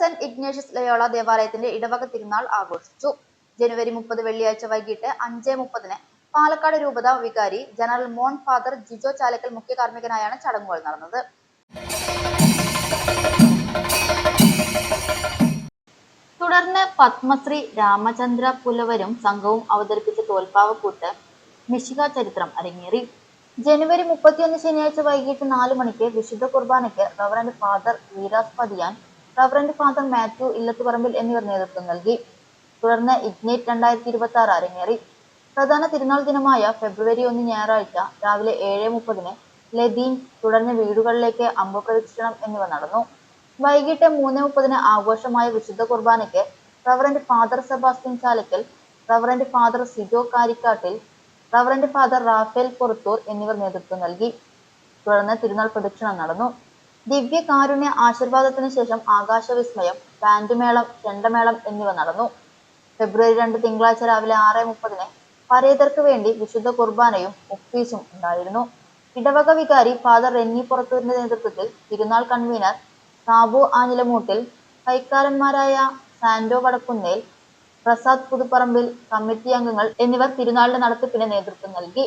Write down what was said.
Saint Ignatius Loyola ദേവാലയത്തിന്റെ ഇടവക തിരുനാൾ ആഘോഷിച്ചു. ജനുവരി 30 വെള്ളിയാഴ്ച വൈകിട്ട് 5:30 പാലക്കാട് രൂപത വികാരി general Mon father Jijo Chalakkal മുഖ്യ കാർമ്മികനായാണ് ചടങ്ങുകൾ നടന്നത്. തുടർന്ന് പത്മശ്രീ രാമചന്ദ്ര പുലവരും സംഘവും അവതരിപ്പിച്ച തോൽപ്പാവക്കൂത്ത് മിശിഹ ചരിത്രം അരങ്ങേറി. ജനുവരി 31 ശനിയാഴ്ച വൈകിട്ട് 4 മണിക്ക് വിശുദ്ധ കുർബാനയ്ക്ക് reverend father Veeras Pathiyan, reverend father Mathew Illathuparambil എന്നിവർ നേതൃത്വം നൽകി. തുടർന്ന് ഇഗ്നേറ്റ് 2026 അരങ്ങേറി. പ്രധാന തിരുനാൾ ദിനമായ ഫെബ്രുവരി 1 ഞായറാഴ്ച രാവിലെ 7:30 ലതീൻ, തുടർന്ന് വീടുകളിലേക്ക് അമ്പപ്രദക്ഷിണം എന്നിവ നടന്നു. വൈകിട്ട് 3:30 ആഘോഷമായ വിശുദ്ധ കുർബാനയ്ക്ക് reverend father Sebastian Chalakkal, reverend father Sijo Karikkattil, reverend father Raphael Purathur എന്നിവർ നേതൃത്വം നൽകി. തുടർന്ന് തിരുനാൾ പ്രദക്ഷിണം നടന്നു. ദിവ്യ കാരുണ്യ ആശീർവാദത്തിന് ശേഷം ആകാശവിസ്മയം, ബാൻഡുമേളം, ചെണ്ടമേളം എന്നിവ നടന്നു. ഫെബ്രുവരി 2 തിങ്കളാഴ്ച രാവിലെ 6:30 പരേതർക്ക് വേണ്ടി വിശുദ്ധ കുർബാനയും ഒഫീസും ഉണ്ടായിരുന്നു. ഇടവക വികാരി ഫാദർ റെന്നി പുറത്തൂരിന്റെ നേതൃത്വത്തിൽ തിരുനാൾ കൺവീനർ സാബു ആഞ്ഞിലമൂട്ടിൽ, കൈക്കാരന്മാരായ സാന്റോ വടക്കുന്നേൽ, പ്രസാദ് പുതുപ്പറമ്പിൽ, കമ്മിറ്റി അംഗങ്ങൾ എന്നിവർ തിരുനാളിന്റെ നടത്തിപ്പിന് നേതൃത്വം നൽകി.